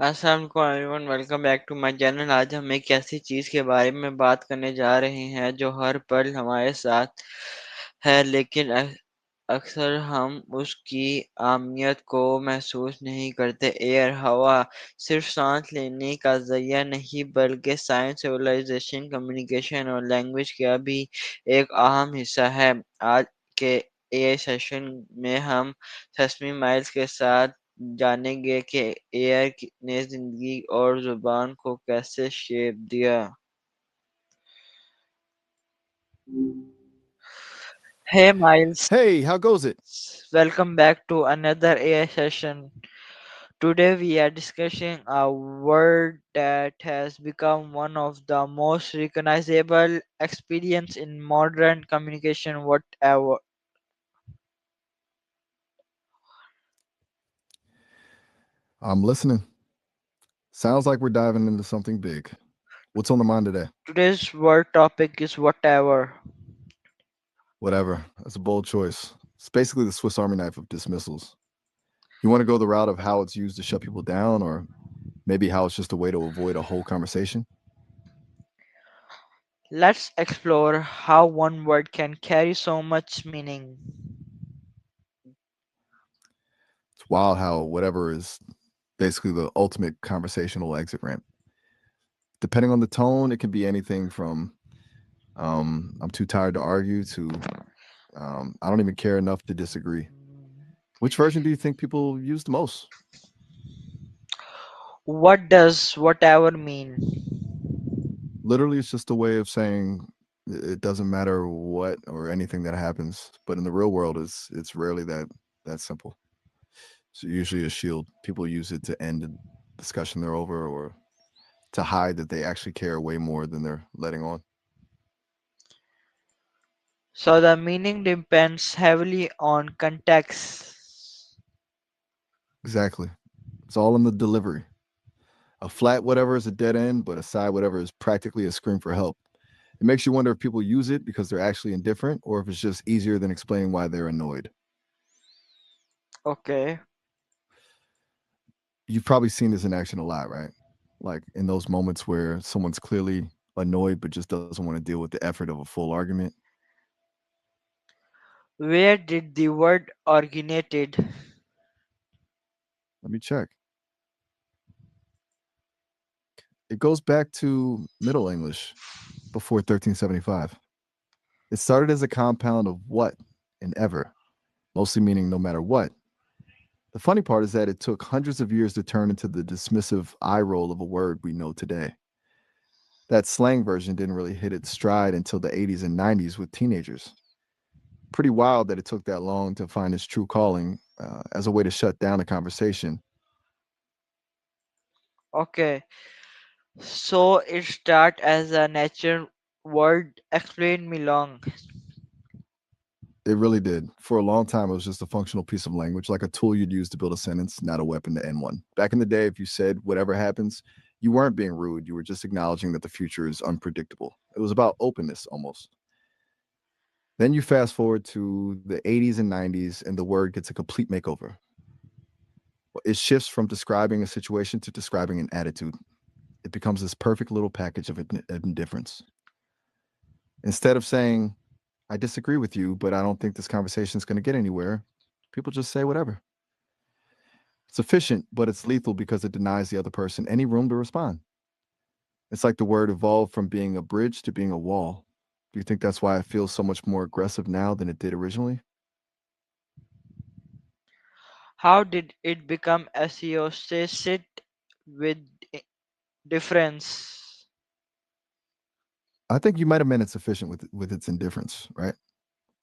अस्सलाम वालेकुम everyone, welcome back to my channel. आज हम एक ऐसी चीज़ के बारे में बात करने जा रहे हैं जो हर पल हमारे साथ है, लेकिन अक्सर हम उसकी अहमियत को महसूस नहीं करते। एयर, हवा सिर्फ सांस लेने का जरिया नहीं बल्कि साइंस, सिविलाइजेशन, कम्युनिकेशन और लैंग्वेज का भी एक अहम हिस्सा है। आज के ए सेशन में हम सेसमी माइल्स के साथ जानेंगे कि एआई ने जिंदगी और जुबान को कैसे शेप दिया। Hey Miles, Hey, how goes it? welcome back to another AI session. Today we are discussing a word that has become one of the most recognizable experience in modern communication, whatever. I'm listening. Sounds like we're diving into something big. What's on the mind today? Today's word topic is whatever. Whatever. That's a bold choice. It's basically the Swiss Army knife of dismissals. You want to go the route of how it's used to shut people down, or maybe how it's just a way to avoid a whole conversation? Let's explore how one word can carry so much meaning. It's wild how whatever is basically the ultimate conversational exit ramp. Depending on the tone, it can be anything from I'm too tired to argue to I don't even care enough to disagree. Which version do you think people use the most? What does whatever mean? Literally, it's just a way of saying it doesn't matter what or anything that happens. But in the real world, it's rarely that simple. So usually a shield. People use it to end a discussion they're over or to hide that they actually care way more than they're letting on. So the meaning depends heavily on context. Exactly. It's all in the delivery. A flat whatever is a dead end, but a side whatever is practically a scream for help. It makes you wonder if people use it because they're actually indifferent or if it's just easier than explaining why they're annoyed. Okay. You've probably seen this in action a lot, right? Like in those moments where someone's clearly annoyed but just doesn't want to deal with the effort of a full argument. Where did the word originated? Let me check. It goes back to Middle English before 1375. It started as a compound of what and ever, mostly meaning no matter what. The funny part is that it took hundreds of years to turn into the dismissive eye roll of a word we know today. That slang version didn't really hit its stride until the 80s and 90s with teenagers. Pretty wild that it took that long to find its true calling as a way to shut down a conversation. Okay. So it start as a natural word. Explain me long. It really did. For a long time, it was just a functional piece of language, like a tool you'd use to build a sentence, not a weapon to end one. Back in the day, if you said whatever happens, you weren't being rude. You were just acknowledging that the future is unpredictable. It was about openness almost. Then you fast forward to the 80s and 90s, and the word gets a complete makeover. It shifts from describing a situation to describing an attitude. It becomes this perfect little package of indifference. Instead of saying, I disagree with you, but I don't think this conversation is going to get anywhere, people just say whatever. It's efficient, but it's lethal because it denies the other person any room to respond. It's like the word evolved from being a bridge to being a wall. Do you think that's why it feels so much more aggressive now than it did originally? How did it become associated with difference? I think you might have meant it's efficient with its indifference, right?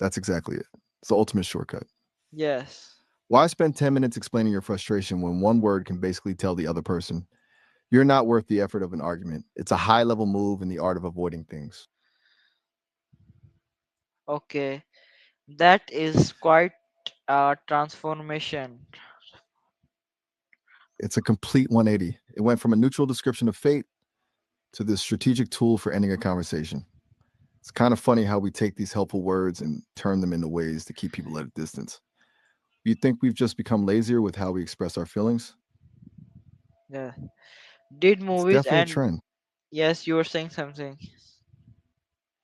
That's exactly it. It's the ultimate shortcut. Yes. Why spend 10 minutes explaining your frustration when one word can basically tell the other person, you're not worth the effort of an argument? It's a high level move in the art of avoiding things. Okay. That is quite a transformation. It's a complete 180. It went from a neutral description of fate to this strategic tool for ending a conversation. It's kind of funny how we take these helpful words and turn them into ways to keep people at a distance. You think we've just become lazier with how we express our feelings? Yeah. Did It's movies definitely a and trend. yes, you were saying something.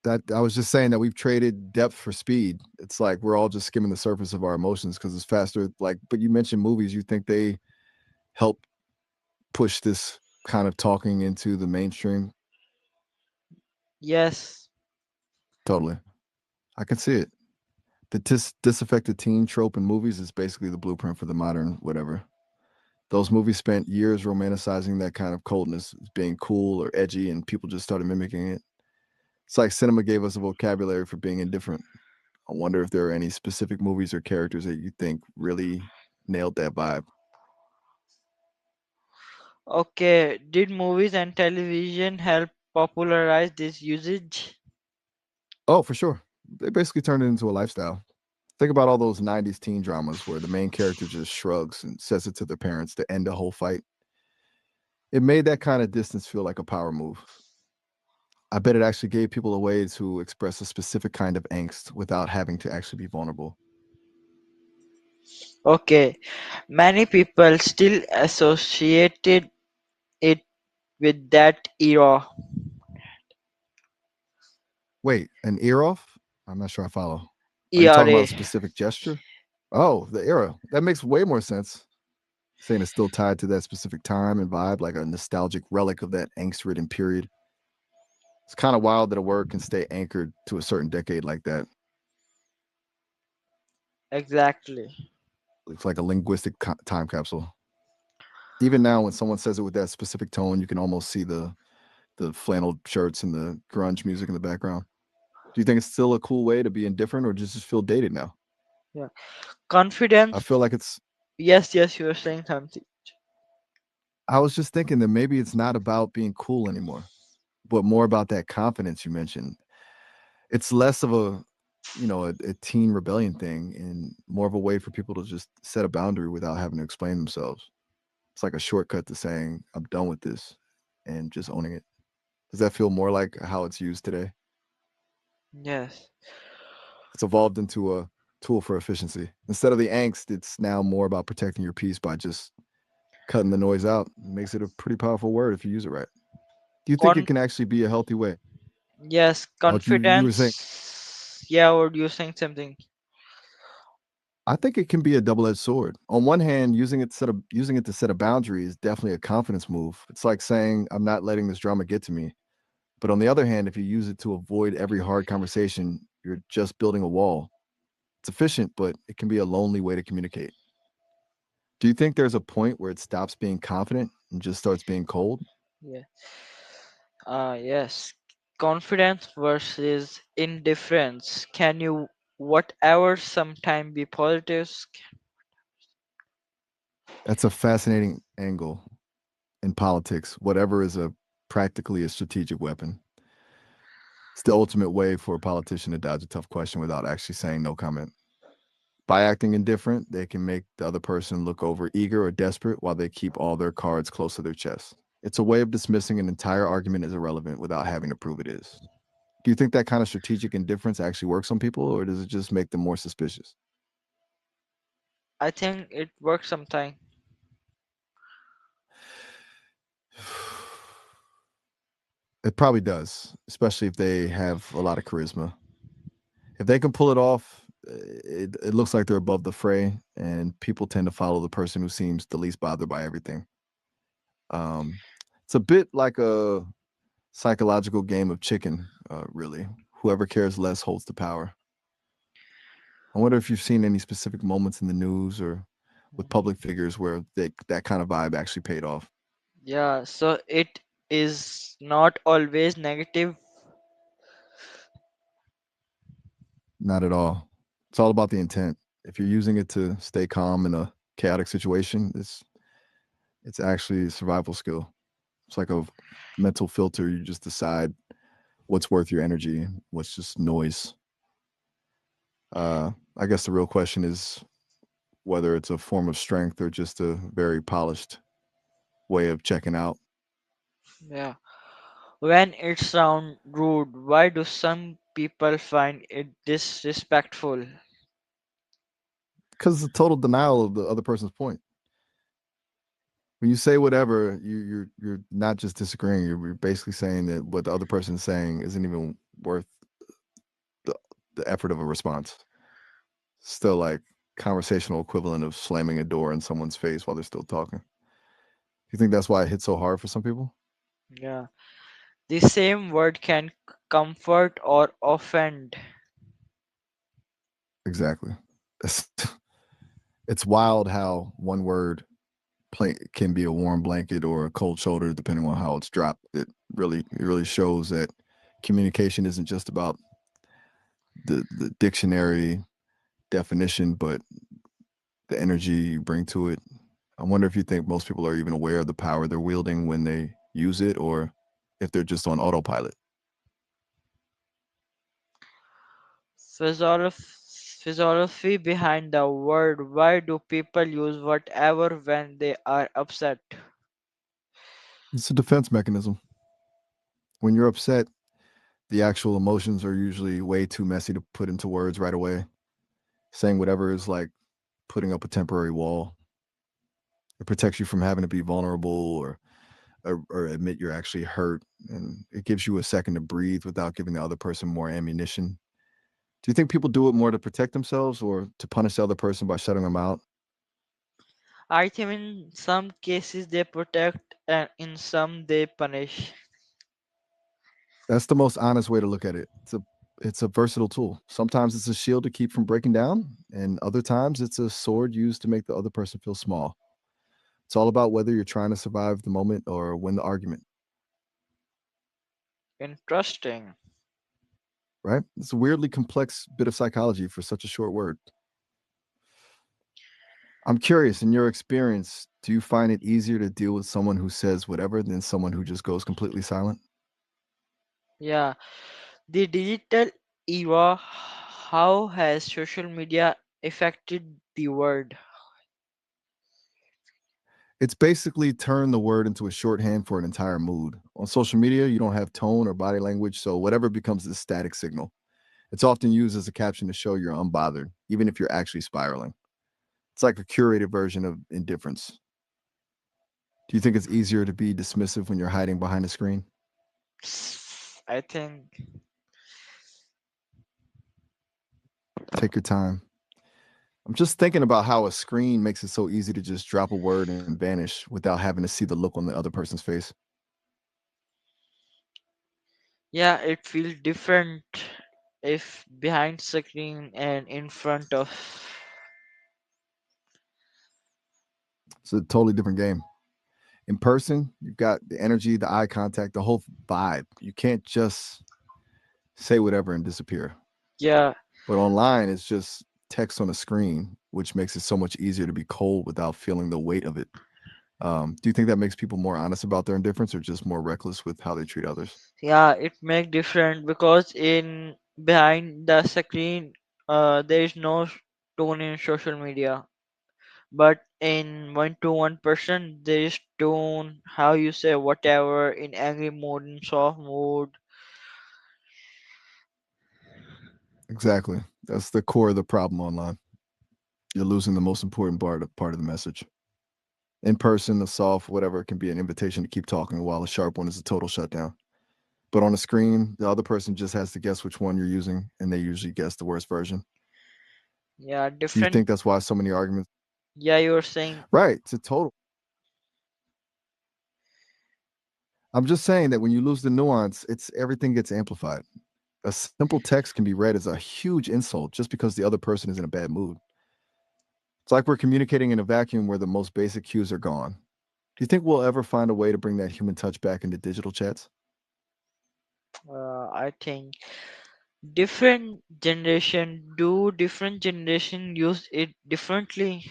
That I was just saying that we've traded depth for speed. It's like we're all just skimming the surface of our emotions because it's faster. Like, but you mentioned movies. You think they help push this kind of talking into the mainstream? Yes. Totally. I can see it. The disaffected teen trope in movies is basically the blueprint for the modern whatever. Those movies spent years romanticizing that kind of coldness as being cool or edgy, and people just started mimicking it. It's like cinema gave us a vocabulary for being indifferent. I wonder if there are any specific movies or characters that you think really nailed that vibe. Okay. Did movies and television help popularize this usage? Oh, for sure. They basically turned it into a lifestyle. Think about all those 90s teen dramas where the main character just shrugs and says it to their parents to end a whole fight. It made that kind of distance feel like a power move. I bet it actually gave people a way to express a specific kind of angst without having to actually be vulnerable. Okay. Many people still associated it with that era. Wait, an ear off? I'm not sure I follow. Are you talking about ERA. a specific gesture? Oh, the era. That makes way more sense. Saying it's still tied to that specific time and vibe, like a nostalgic relic of that angst ridden period. It's kind of wild that a word can stay anchored to a certain decade like that. Exactly. It's like a linguistic time capsule. Even now, when someone says it with that specific tone, you can almost see the flannel shirts and the grunge music in the background. Do you think it's still a cool way to be indifferent, or does it just feel dated now? Yeah. I Confidence. feel like it's. Yes, yes, you were saying something. I was just thinking that maybe it's not about being cool anymore, but more about that confidence you mentioned. It's less of a teen rebellion thing and more of a way for people to just set a boundary without having to explain themselves. It's like a shortcut to saying, I'm done with this and just owning it. Does that feel more like how it's used today? Yes. It's evolved into a tool for efficiency. Instead of the angst, it's now more about protecting your peace by just cutting the noise out. It makes it a pretty powerful word if you use it right. Do you think it Con can actually be a healthy way? yes, Oh, you were saying confidence. Yeah, or you saying something. I think it can be a double-edged sword. On one hand, using it to set a boundary is definitely a confidence move. It's like saying, I'm not letting this drama get to me. But on the other hand, if you use it to avoid every hard conversation, you're just building a wall. It's efficient, but it can be a lonely way to communicate. Do you think there's a point where it stops being confident and just starts being cold? Yeah. Yes. Confidence versus indifference. Can you whatever sometime be positives? That's a fascinating angle in politics. Whatever is a practically a strategic weapon. It's the ultimate way for a politician to dodge a tough question without actually saying no comment. By acting indifferent, they can make the other person look over eager or desperate while they keep all their cards close to their chest. It's a way of dismissing an entire argument as irrelevant without having to prove it is. Do you think that kind of strategic indifference actually works on people, or does it just make them more suspicious? I think it works sometime. It probably does, especially if they have a lot of charisma. If they can pull it off, it looks like they're above the fray, and people tend to follow the person who seems the least bothered by everything. Um, it's a bit like a psychological game of chicken, really. Whoever cares less holds the power. I wonder if you've seen any specific moments in the news or with public Mhm. figures where that kind of vibe actually paid off. Yeah, so it is not always negative. Not at all. It's all about the intent. If you're using it to stay calm in a chaotic situation, it's actually a survival skill. It's like a mental filter. You just decide what's worth your energy, what's just noise. I guess the real question is whether it's a form of strength or just a very polished way of checking out. Yeah. When it sounds rude, why do some people find it disrespectful? Because it's a total denial of the other person's point. When you say whatever, you're not just disagreeing. You're basically saying that what the other person is saying isn't even worth the the effort of a response. Still like conversational equivalent of slamming a door in someone's face while they're still talking. You think that's why it hits so hard for some people? Yeah. The same word can comfort or offend. Exactly. It's, it's wild how one word can be a warm blanket or a cold shoulder depending on how it's dropped. It really shows that communication isn't just about the dictionary definition, but the energy you bring to it. I wonder if you think most people are even aware of the power they're wielding when they use it, or if they're just on autopilot. Philosophy behind the word. Why do people use whatever when they are upset? It's a defense mechanism. When you're upset, the actual emotions are usually way too messy to put into words right away. Saying whatever is like putting up a temporary wall. It protects you from having to be vulnerable or admit you're actually hurt, and it gives you a second to breathe without giving the other person more ammunition. Do you think people do it more to protect themselves or to punish the other person by shutting them out? I think in some cases they protect and in some they punish. That's the most honest way to look at it. It's a versatile tool. Sometimes it's a shield to keep from breaking down, and other times it's a sword used to make the other person feel small. It's all about whether you're trying to survive the moment or win the argument, Interesting. right? It's a weirdly complex bit of psychology for such a short word. I'm curious, in your experience, do you find it easier to deal with someone who says whatever than someone who just goes completely silent? Yeah. The digital era, how has social media affected the world? It's basically turned the word into a shorthand for an entire mood. On social media, you don't have tone or body language, so whatever becomes this static signal. It's often used as a caption to show you're unbothered, even if you're actually spiraling. It's like a curated version of indifference. Do you think it's easier to be dismissive when you're hiding behind a screen? I think, Take your time. I'm just thinking about how a screen makes it so easy to just drop a word and vanish without having to see the look on the other person's face. yeah, it feels different if behind screen and in front of. It's a totally different game. In person, you've got the energy, the eye contact, the whole vibe. You can't just say whatever and disappear. Yeah, But online, it's just text on a screen, which makes it so much easier to be cold without feeling the weight of it. Do you think that makes people more honest about their indifference or just more reckless with how they treat others? yeah, it make different because in behind the screen, there is no tone in social media. But in 1 to 1 person, there is tone, how you say whatever in angry mood, in soft mood. Exactly. That's the core of the problem online. You're losing the most important part of the message. In person, the soft, whatever, can be an invitation to keep talking, while a sharp one is a total shutdown. But on the screen, the other person just has to guess which one you're using, and they usually guess the worst version. Yeah, Do you different. think that's why so many arguments? Yeah, you're saying. Right. It's a total. I'm just saying that when you lose the nuance, it's everything gets amplified. A simple text can be read as a huge insult just because the other person is in a bad mood. It's like we're communicating in a vacuum where the most basic cues are gone. Do you think we'll ever find a way to bring that human touch back into digital chats? I think different generation do different generation use it differently.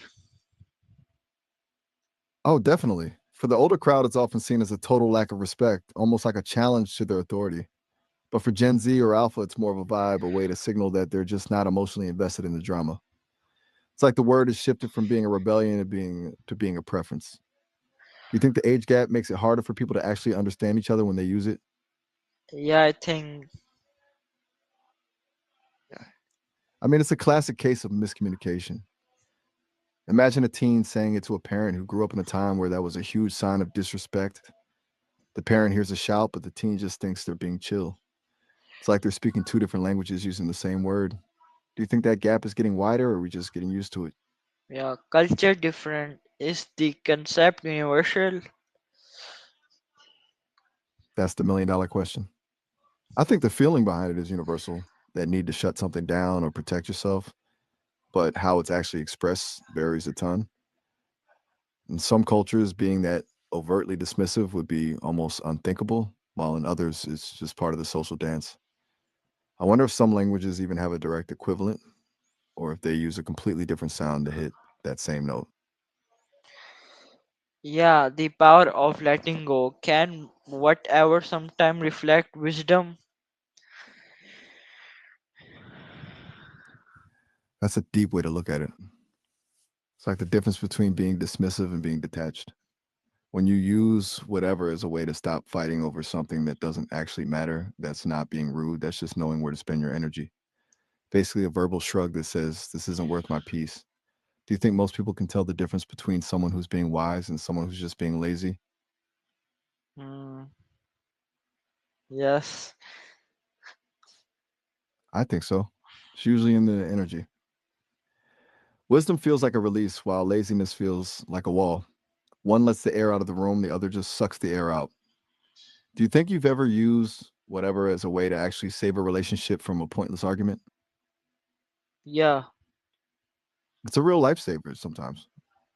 Oh, definitely. For the older crowd, it's often seen as a total lack of respect, almost like a challenge to their authority. But for Gen Z or Alpha, it's more of a vibe, a way to signal that they're just not emotionally invested in the drama. It's like the word has shifted from being a rebellion to being a preference. Do you think the age gap makes it harder for people to actually understand each other when they use it? Yeah, I think. Yeah. I mean, it's a classic case of miscommunication. Imagine a teen saying it to a parent who grew up in a time where that was a huge sign of disrespect. The parent hears a shout, but the teen just thinks they're being chill. It's like they're speaking two different languages using the same word. Do you think that gap is getting wider, or are we just getting used to it? Yeah, culture different. Is the concept universal? That's the $1 million question. I think the feeling behind it is universal, that need to shut something down or protect yourself, but how it's actually expressed varies a ton. In some cultures, being that overtly dismissive would be almost unthinkable, while in others, it's just part of the social dance. I wonder if some languages even have a direct equivalent, or if they use a completely different sound to hit that same note. Yeah, the power of letting go. Can whatever sometime reflect wisdom? That's a deep way to look at it. It's like the difference between being dismissive and being detached. When you use whatever as a way to stop fighting over something that doesn't actually matter, that's not being rude, that's just knowing where to spend your energy. Basically, a verbal shrug that says, "This isn't worth my peace." Do you think most people can tell the difference between someone who's being wise and someone who's just being lazy? Hmm, yes, I think so. It's usually in the energy. Wisdom feels like a release, while laziness feels like a wall. One lets the air out of the room, the other just sucks the air out. Do you think you've ever used whatever as a way to actually save a relationship from a pointless argument? yeah, It's a real lifesaver sometimes.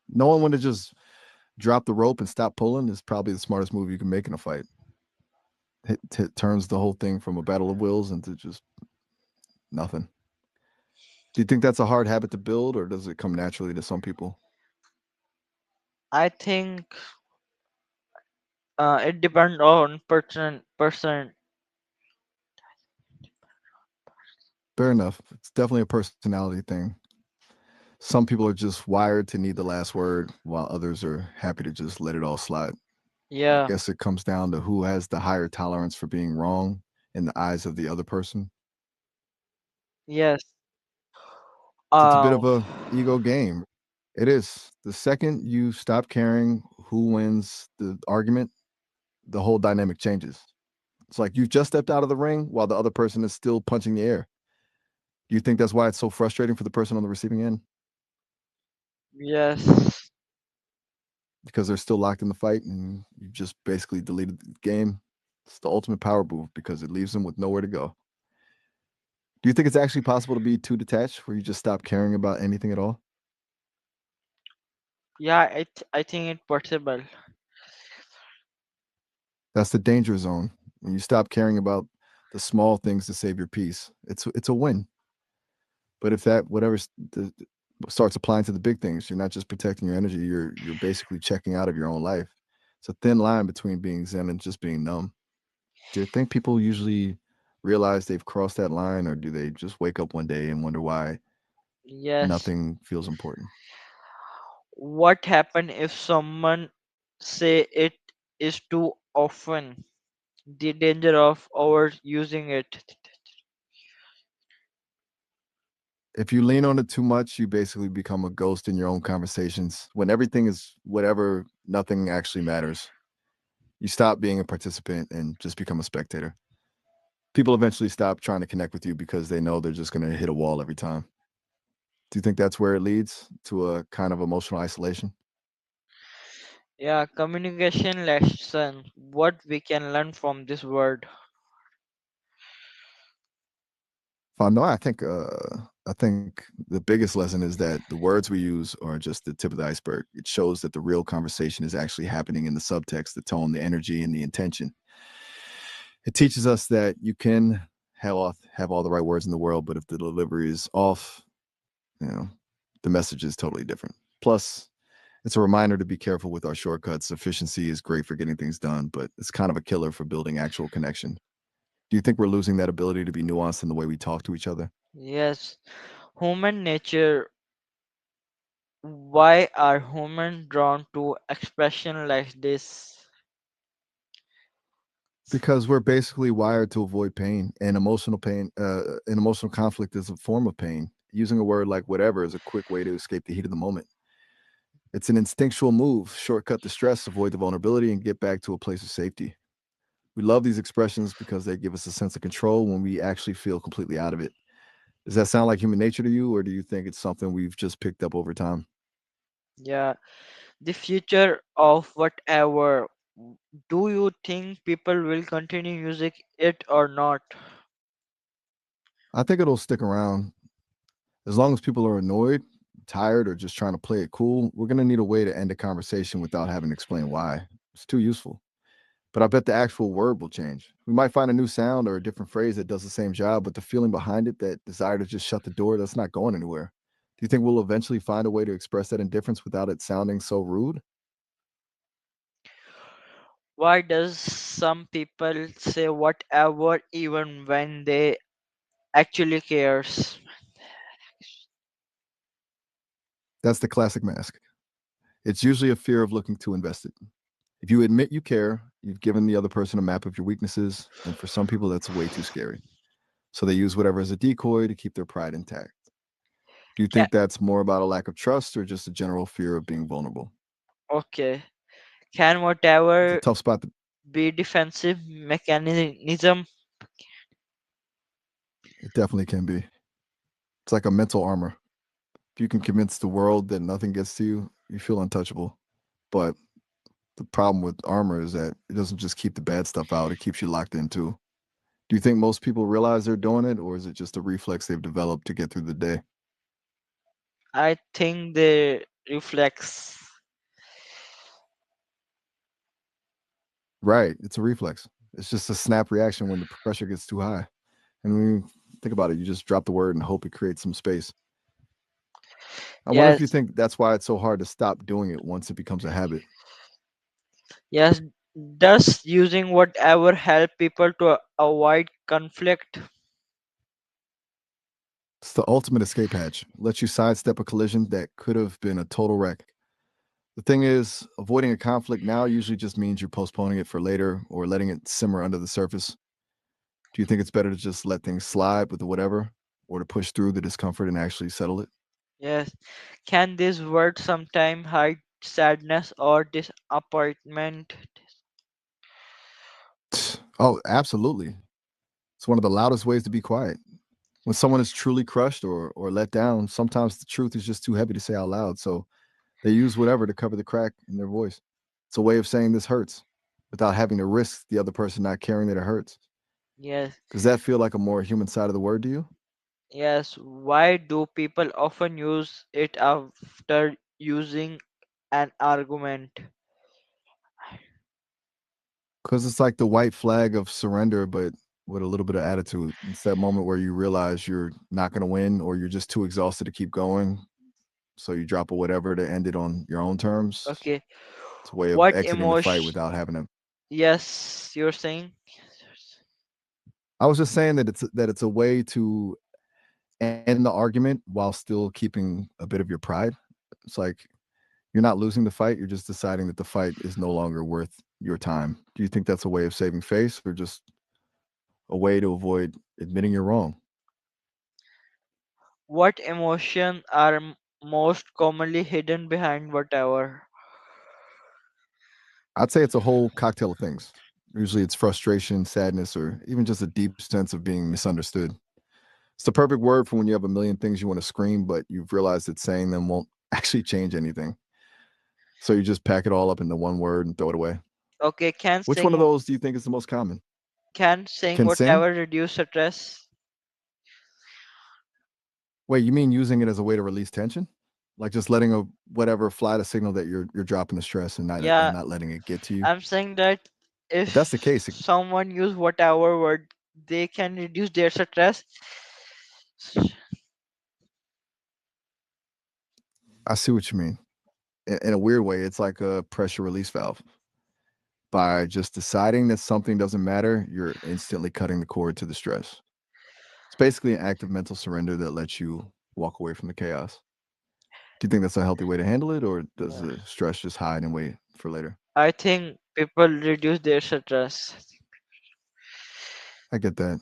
Knowing when to just drop the rope and stop pulling is probably the smartest move you can make in a fight. It turns the whole thing from a battle of wills into just nothing. Do you think that's a hard habit to build, or does it come naturally to some people? I think it depends on person. Fair enough. It's definitely a personality thing. Some people are just wired to need the last word, while others are happy to just let it all slide. I Yeah, guess it comes down to who has the higher tolerance for being wrong in the eyes of the other person. yes. It's a bit Um, of a ego game. It is. The second you stop caring who wins the argument, the whole dynamic changes. It's like you've just stepped out of the ring while the other person is still punching the air. Do you think that's why it's so frustrating for the person on the receiving end? yes, Because they're still locked in the fight and you just basically deleted the game? It's the ultimate power move because it leaves them with nowhere to go. Do you think it's actually possible to be too detached where you just stop caring about anything at all? yeah. I think it's possible. That's the danger zone. When you stop caring about the small things to save your peace, it's a win. But if that whatever starts applying to the big things, you're not just protecting your energy, you're basically checking out of your own life. It's a thin line between being zen and just being numb. Do you think people usually realize they've crossed that line, or do they just wake up one day and wonder why Yes. nothing feels important? What happen if someone say it is too often? The danger of overusing it. If you lean on it too much, you basically become a ghost in your own conversations. When everything is whatever, nothing actually matters. You stop being a participant and just become a spectator. People eventually stop trying to connect with you because they know they're just going to hit a wall every time. Do you think that's where it leads to a kind of emotional isolation? Yeah, communication lesson. What we can learn from this word. No, I think the biggest lesson is that the words we use are just the tip of the iceberg. It shows that the real conversation is actually happening in the subtext, the tone, the energy, and the intention. It teaches us that you can have all the right words in the world, but if the delivery is off, you know, the message is totally different. Plus, it's a reminder to be careful with our shortcuts. Efficiency is great for getting things done, but it's kind of a killer for building actual connection. Do you think we're losing that ability to be nuanced in the way we talk to each other? Yes. Human nature. Why are humans drawn to expression like this? Because we're basically wired to avoid pain, and emotional pain, and emotional conflict is a form of pain. Using a word like whatever is a quick way to escape the heat of the moment. It's an instinctual move, shortcut the stress, avoid the vulnerability, and get back to a place of safety. We love these expressions because they give us a sense of control when we actually feel completely out of it. Does that sound like human nature to you, or do you think it's something we've just picked up over time? Yeah, the future of whatever. Do you think people will continue using it or not? I think it'll stick around. As long as people are annoyed, tired, or just trying to play it cool, we're going to need a way to end a conversation without having to explain why. It's too useful. But I bet the actual word will change. We might find a new sound or a different phrase that does the same job, but the feeling behind it, that desire to just shut the door, that's not going anywhere. Do you think we'll eventually find a way to express that indifference without it sounding so rude? Why does some people say whatever even when they actually cares? That's the classic mask. It's usually a fear of looking too invested. If you admit you care, you've given the other person a map of your weaknesses, and for some people, that's way too scary. So they use whatever as a decoy to keep their pride intact. Do you Ca think that's more about a lack of trust or just a general fear of being vulnerable? okay. Can It's a whatever tough spot to be defensive mechanism? it definitely can be. It's like a mental armor. If you can convince the world that nothing gets to you, you feel untouchable. But the problem with armor is that it doesn't just keep the bad stuff out, it keeps you locked in too. Do you think most people realize they're doing it, or is it just a reflex they've developed to get through the day? I think they reflex. Right. It's a reflex. It's just a snap reaction when the pressure gets too high. And when you think about it, you just drop the word and hope it creates some space. I wonder if you Yes, think that's why it's so hard to stop doing it once it becomes a habit. yes. Does using whatever help people to avoid conflict? It's the ultimate escape hatch. Lets you sidestep a collision that could have been a total wreck. The thing is, avoiding a conflict now usually just means you're postponing it for later or letting it simmer under the surface. Do you think it's better to just let things slide with the whatever or to push through the discomfort and actually settle it? Yes. Can this word sometime hide sadness or disappointment? Oh, absolutely. It's one of the loudest ways to be quiet. When someone is truly crushed or let down, sometimes the truth is just too heavy to say out loud. So they use whatever to cover the crack in their voice. It's a way of saying this hurts without having to risk the other person not caring that it hurts. Yes. Does that feel like a more human side of the word to you? Yes. Why do people often use it after using an argument? Because it's like the white flag of surrender, but with a little bit of attitude. It's that moment where you realize you're not going to win or you're just too exhausted to keep going. So you drop a whatever to end it on your own terms. Okay. It's a way of What exiting the fight emotion? without having to. Yes, you're saying? I was just saying that it's a way to end the argument while still keeping a bit of your pride. It's like you're not losing the fight, you're just deciding that the fight is no longer worth your time. Do you think that's a way of saving face or just a way to avoid admitting you're wrong? What emotion are most commonly hidden behind whatever? I'd say it's a whole cocktail of things. Usually it's frustration, sadness, or even just a deep sense of being misunderstood. It's the perfect word for when you have a million things you want to scream, but you've realized that saying them won't actually change anything. So you just pack it all up into one word and throw it away. Okay, Which one of those do you think is the most common? can saying Can sing? whatever reduce stress? Wait, you mean using it as a way to release tension? Like just letting a whatever fly to signal that you're dropping the stress and Yeah, not letting it get to you? I'm saying that If that's the if case, someone use whatever word, they can reduce their stress. I see what you mean. In a weird way, it's like a pressure release valve. By just deciding that something doesn't matter, you're instantly cutting the cord to the stress. It's basically an act of mental surrender that lets you walk away from the chaos. Do you think that's a healthy way to handle it, or does Yeah. the stress just hide and wait for later? I think people reduce their stress. I get that.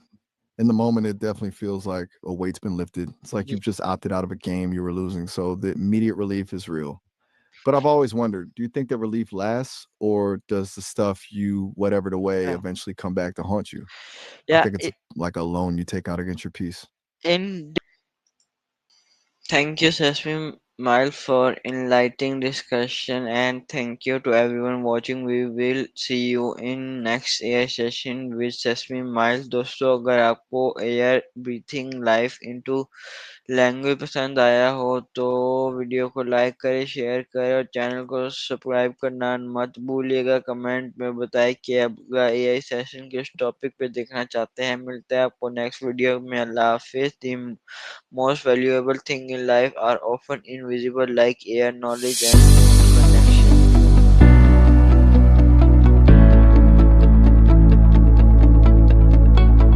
In the moment, it definitely feels like a weight's been lifted. It's like Ye- you've just opted out of a game you were losing. So the immediate relief is real. But I've always wondered, do you think that relief lasts, or does the stuff you whatevered away Yeah. eventually come back to haunt you? I Yeah, think it's like a loan you take out against your peace. in thank you, Sesame Miles, for enlightening discussion, and thank you to everyone watching. We will see you in next AI session with Sesame Miles. दोस्तों अगर आपको air breathing life into language पसंद आया हो तो video को like करें, share करें और चैनल को सब्सक्राइब करना मत भूलिएगा। कमेंट में बताएं कि आप एआई सेशन किस टॉपिक पे देखना चाहते हैं। मिलते हैं आपको नेक्स्ट वीडियो में। अल्लाह हाफिज। Most valuable thing in life are often invisible like air, knowledge and